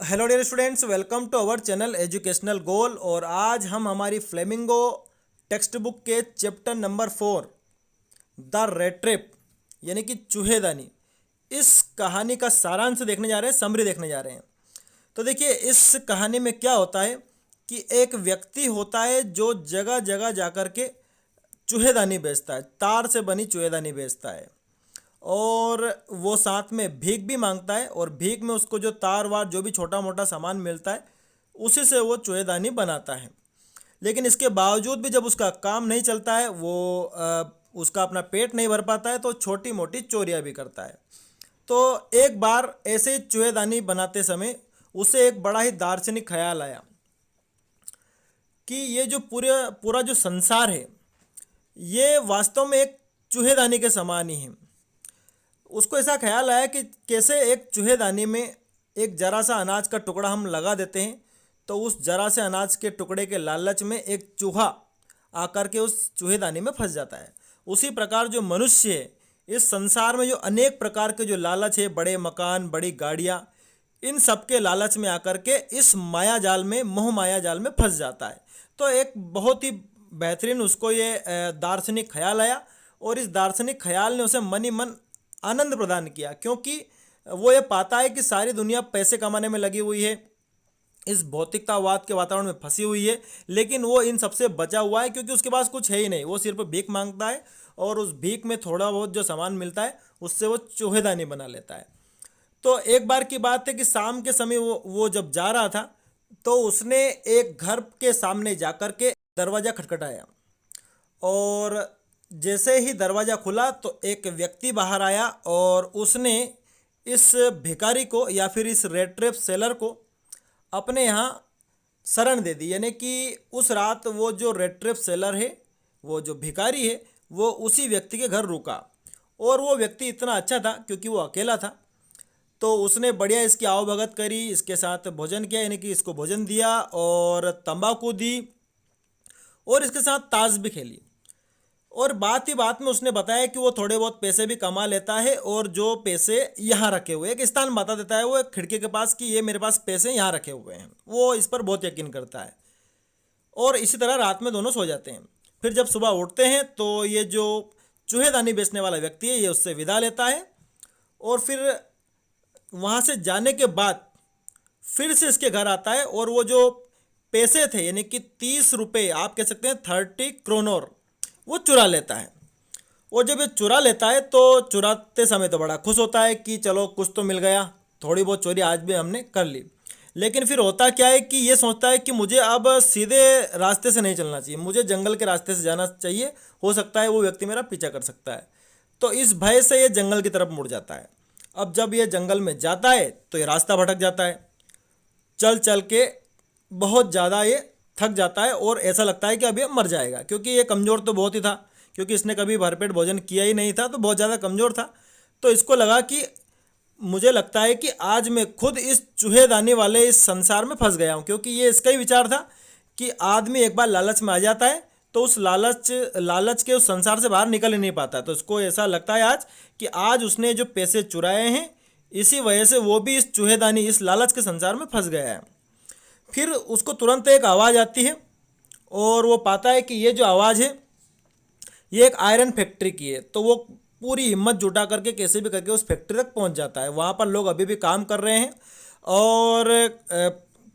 Hello dear students, welcome to our channel Educational Goal. और आज हम हमारी फ्लेमिंगो टेक्स्ट बुक के chapter number 4 the rat trap यानी कि चूहेदानी, इस कहानी का सारांश देखने जा रहे हैं, समरी देखने जा रहे हैं। तो देखिए, इस कहानी में क्या होता है कि एक व्यक्ति होता है जो जगह जगह जाकर के चूहेदानी बेचता है, तार से बनी चूहेदानी बेचता है। और वो साथ में भीख भी मांगता है, और भीख में उसको जो तार वार जो भी छोटा मोटा सामान मिलता है उसी से वो चूहेदानी बनाता है। लेकिन इसके बावजूद भी जब उसका काम नहीं चलता है, वो उसका अपना पेट नहीं भर पाता है, तो छोटी मोटी चोरियां भी करता है। तो एक बार ऐसे ही चूहेदानी बनाते समय उसे एक बड़ा ही दार्शनिक ख्याल आया कि ये जो पूरा पूरा जो संसार है ये वास्तव में एक चूहेदानी के समान ही है। उसको ऐसा ख्याल आया कि कैसे एक चूहेदानी में एक जरा सा अनाज का टुकड़ा हम लगा देते हैं, तो उस जरा से अनाज के टुकड़े के लालच में एक चूहा आकर के उस चूहेदानी में फंस जाता है। उसी प्रकार जो मनुष्य है, इस संसार में जो अनेक प्रकार के जो लालच है, बड़े मकान, बड़ी गाड़ियाँ, इन सब के लालच में आकर के इस माया जाल में, मोह माया जाल में फंस जाता है। तो एक बहुत ही बेहतरीन उसको ये दार्शनिक ख्याल आया, और इस दार्शनिक ख्याल ने उसे मन ही मन आनंद प्रदान किया, क्योंकि वो ये पाता है कि सारी दुनिया पैसे कमाने में लगी हुई है, इस भौतिकतावाद के वातावरण में फंसी हुई है, लेकिन वो इन सबसे बचा हुआ है क्योंकि उसके पास कुछ है ही नहीं। वो सिर्फ भीख मांगता है, और उस भीख में थोड़ा बहुत जो सामान मिलता है उससे वो चूहेदानी बना लेता है। तो एक बार की बात है कि शाम के समय वो जब जा रहा था, तो उसने एक घर के सामने जाकर के दरवाज़ा खटखटाया, और जैसे ही दरवाज़ा खुला तो एक व्यक्ति बाहर आया, और उसने इस भिखारी को या फिर इस रेड ट्रैप सेलर को अपने यहाँ शरण दे दी। यानी कि उस रात वो जो रेड ट्रैप सेलर है, वो जो भिखारी है, वो उसी व्यक्ति के घर रुका। और वो व्यक्ति इतना अच्छा था क्योंकि वो अकेला था, तो उसने बढ़िया इसकी आवभगत करी, इसके साथ भोजन किया, यानी कि इसको भोजन दिया और तंबाकू दी, और इसके साथ ताश भी खेली। और बात ही बात में उसने बताया कि वो थोड़े बहुत पैसे भी कमा लेता है, और जो पैसे यहाँ रखे हुए, एक स्थान बता देता है वो एक खिड़की के पास कि ये मेरे पास पैसे यहाँ रखे हुए हैं। वो इस पर बहुत यकीन करता है, और इसी तरह रात में दोनों सो जाते हैं। फिर जब सुबह उठते हैं तो ये जो चूहेदानी बेचने वाला व्यक्ति है, ये उससे विदा लेता है, और फिर वहाँ से जाने के बाद फिर से इसके घर आता है, और वो जो पैसे थे, यानी कि 30 रुपये, आप कह सकते हैं 30 क्रोनोर, वो चुरा लेता है। और जब ये चुरा लेता है तो चुराते समय तो बड़ा खुश होता है कि चलो कुछ तो मिल गया, थोड़ी बहुत चोरी आज भी हमने कर ली। लेकिन फिर होता क्या है कि ये सोचता है कि मुझे अब सीधे रास्ते से नहीं चलना चाहिए, मुझे जंगल के रास्ते से जाना चाहिए, हो सकता है वो व्यक्ति मेरा पीछा कर सकता है। तो इस भय से ये जंगल की तरफ मुड़ जाता है। अब जब ये जंगल में जाता है तो ये रास्ता भटक जाता है, चल चल के बहुत ज़्यादा ये थक जाता है, और ऐसा लगता है कि अब ये मर जाएगा, क्योंकि ये कमज़ोर तो बहुत ही था, क्योंकि इसने कभी भरपेट भोजन किया ही नहीं था, तो बहुत ज़्यादा कमज़ोर था। तो इसको लगा कि मुझे लगता है कि आज मैं खुद इस चूहेदानी वाले इस संसार में फंस गया हूँ, क्योंकि ये इसका ही विचार था कि आदमी एक बार लालच में आ जाता है तो उस लालच के उस संसार से बाहर निकल ही नहीं पाता। तो इसको ऐसा लगता है आज कि आज उसने जो पैसे चुराए हैं, इसी वजह से वो भी इस चूहेदानी, इस लालच के संसार में फंस गया है। फिर उसको तुरंत एक आवाज़ आती है, और वो पाता है कि ये जो आवाज़ है ये एक आयरन फैक्ट्री की है। तो वो पूरी हिम्मत जुटा करके कैसे भी करके उस फैक्ट्री तक पहुंच जाता है। वहाँ पर लोग अभी भी काम कर रहे हैं, और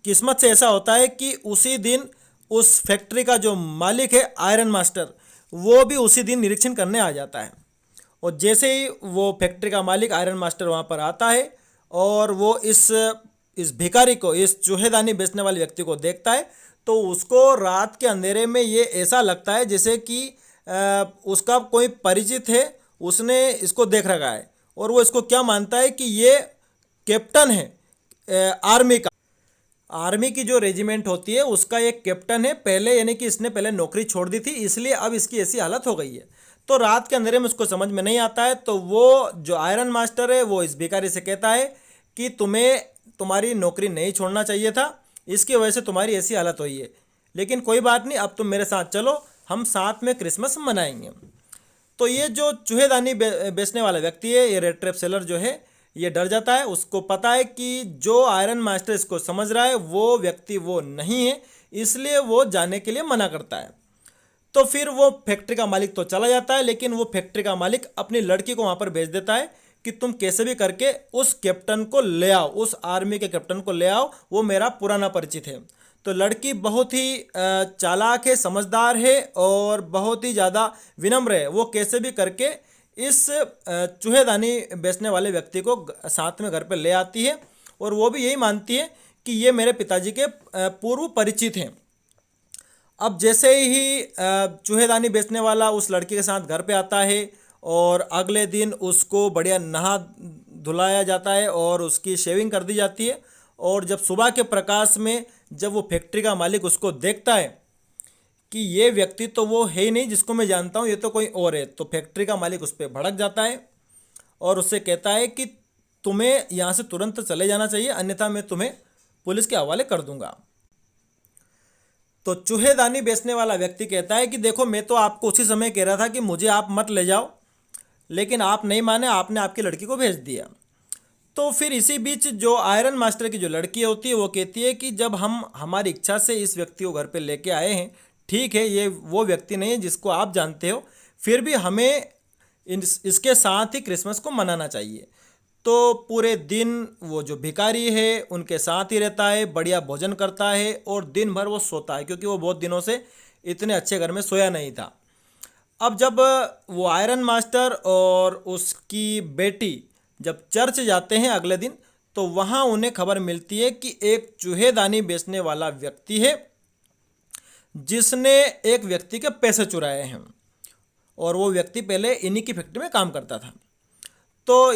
किस्मत से ऐसा होता है कि उसी दिन उस फैक्ट्री का जो मालिक है, आयरन मास्टर, वो भी उसी दिन निरीक्षण करने आ जाता है। और जैसे ही वो फैक्ट्री का मालिक आयरन मास्टर वहाँ पर आता है, और वो इस भिखारी को, इस चूहेदानी बेचने वाले व्यक्ति को देखता है, तो उसको रात के अंधेरे में ये ऐसा लगता है जैसे कि उसका कोई परिचित है, उसने इसको देख रखा है, और वो इसको क्या मानता है कि ये कैप्टन है आर्मी का। आर्मी की जो रेजिमेंट होती है उसका एक कैप्टन है पहले, यानी कि इसने पहले नौकरी छोड़ दी थी, इसलिए अब इसकी ऐसी हालत हो गई है। तो रात के अंधेरे में उसको समझ में नहीं आता है, तो वो जो आयरन मास्टर है वो इस भिखारी से कहता है कि तुम्हें तुम्हारी नौकरी नहीं छोड़ना चाहिए था, इसकी वजह से तुम्हारी ऐसी हालत हुई है, लेकिन कोई बात नहीं, अब तुम मेरे साथ चलो, हम साथ में क्रिसमस मनाएंगे। तो ये जो चूहेदानी बेचने वाला व्यक्ति है, ये रेड ट्रैप सेलर जो है, ये डर जाता है, उसको पता है कि जो आयरन मास्टर इसको समझ रहा है वो व्यक्ति वो नहीं है, इसलिए वो जाने के लिए मना करता है। तो फिर वो फैक्ट्री का मालिक तो चला जाता है, लेकिन वो फैक्ट्री का मालिक अपनी लड़की को वहाँ पर भेज देता है कि तुम कैसे भी करके उस कैप्टन को ले आओ, उस आर्मी के कैप्टन को ले आओ, वो मेरा पुराना परिचित है। तो लड़की बहुत ही चालाक है, समझदार है और बहुत ही ज़्यादा विनम्र है। वो कैसे भी करके इस चूहेदानी बेचने वाले व्यक्ति को साथ में घर पर ले आती है और वो भी यही मानती है कि ये मेरे पिताजी के पूर्व परिचित हैं। अब जैसे ही चूहेदानी बेचने वाला उस लड़की के साथ घर पे आता है और अगले दिन उसको बढ़िया नहा धुलाया जाता है और उसकी शेविंग कर दी जाती है, और जब सुबह के प्रकाश में जब वो फैक्ट्री का मालिक उसको देखता है कि ये व्यक्ति तो वो है ही नहीं जिसको मैं जानता हूँ, ये तो कोई और है, तो फैक्ट्री का मालिक उस पर भड़क जाता है और उससे कहता है कि तुम्हें यहाँ से तुरंत चले जाना चाहिए, अन्यथा मैं तुम्हें पुलिस के हवाले कर दूंगा। तो चूहेदानी बेचने वाला व्यक्ति कहता है कि देखो, मैं तो आपको उसी समय कह रहा था कि मुझे आप मत ले जाओ, लेकिन आप नहीं माने, आपने आपकी लड़की को भेज दिया। तो फिर इसी बीच जो आयरन मास्टर की जो लड़की होती है वो कहती है कि जब हम हमारी इच्छा से इस व्यक्ति को घर पे लेके आए हैं, ठीक है, ये वो व्यक्ति नहीं है जिसको आप जानते हो, फिर भी हमें इसके साथ ही क्रिसमस को मनाना चाहिए। तो पूरे दिन वो जो भिखारी है उनके साथ ही रहता है, बढ़िया भोजन करता है और दिन भर वो सोता है, क्योंकि वो बहुत दिनों से इतने अच्छे घर में सोया नहीं था। अब जब वो आयरन मास्टर और उसकी बेटी जब चर्च जाते हैं अगले दिन, तो वहाँ उन्हें खबर मिलती है कि एक चूहेदानी बेचने वाला व्यक्ति है जिसने एक व्यक्ति के पैसे चुराए हैं, और वो व्यक्ति पहले इन्हीं की फैक्ट्री में काम करता था। तो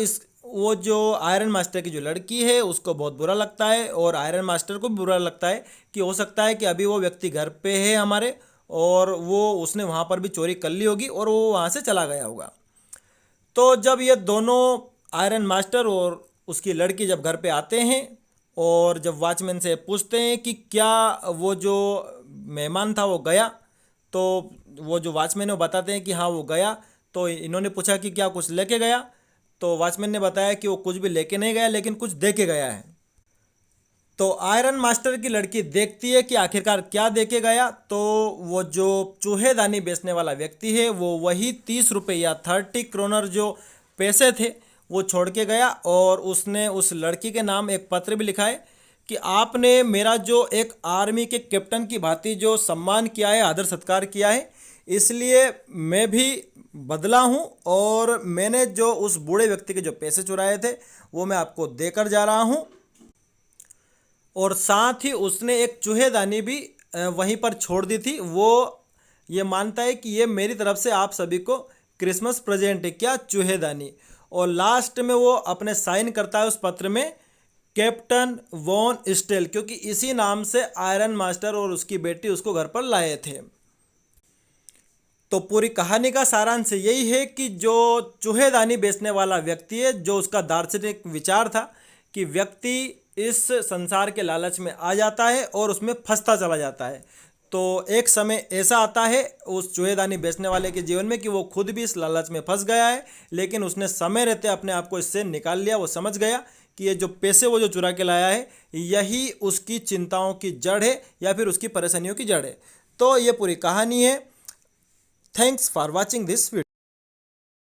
वो जो आयरन मास्टर की जो लड़की है उसको बहुत बुरा लगता है और आयरन मास्टर को भी बुरा लगता है कि हो सकता है कि अभी वो व्यक्ति घर पे है हमारे, और वो उसने वहाँ पर भी चोरी कर ली होगी और वो वहाँ से चला गया होगा। तो जब ये दोनों आयरन मास्टर और उसकी लड़की जब घर पे आते हैं और जब वॉचमैन से पूछते हैं कि क्या वो जो मेहमान था वो गया, तो वो जो वॉचमैन है वो बताते हैं कि हाँ वो गया। तो इन्होंने पूछा कि क्या कुछ लेके गया, तो वॉचमैन ने बताया कि वो कुछ भी लेके नहीं गया, लेकिन कुछ दे के गया है। तो आयरन मास्टर की लड़की देखती है कि आखिरकार क्या दे के गया, तो वो जो चूहेदानी बेचने वाला व्यक्ति है वो वही 30 रुपये या 30 क्रोनर जो पैसे थे वो छोड़ के गया, और उसने उस लड़की के नाम एक पत्र भी लिखा है कि आपने मेरा जो एक आर्मी के कैप्टन की भांति जो सम्मान किया है, आदर सत्कार किया है, इसलिए मैं भी बदला हूँ और मैंने जो उस बूढ़े व्यक्ति के जो पैसे चुराए थे वो मैं आपको देकर जा रहा हूँ। और साथ ही उसने एक चूहेदानी भी वहीं पर छोड़ दी थी। वो ये मानता है कि ये मेरी तरफ से आप सभी को क्रिसमस प्रेजेंट है, क्या चूहेदानी। और लास्ट में वो अपने साइन करता है उस पत्र में कैप्टन वॉन स्टेल, क्योंकि इसी नाम से आयरन मास्टर और उसकी बेटी उसको घर पर लाए थे। तो पूरी कहानी का सारांश यही है कि जो चूहेदानी बेचने वाला व्यक्ति है, जो उसका दार्शनिक विचार था कि व्यक्ति इस संसार के लालच में आ जाता है और उसमें फंसता चला जाता है, तो एक समय ऐसा आता है उस चूहेदानी बेचने वाले के जीवन में कि वो खुद भी इस लालच में फंस गया है, लेकिन उसने समय रहते अपने आप को इससे निकाल लिया। वो समझ गया कि ये जो पैसे वो जो चुरा के लाया है यही उसकी चिंताओं की जड़ है या फिर उसकी परेशानियों की जड़ है। तो ये पूरी कहानी है। Thanks for watching this video.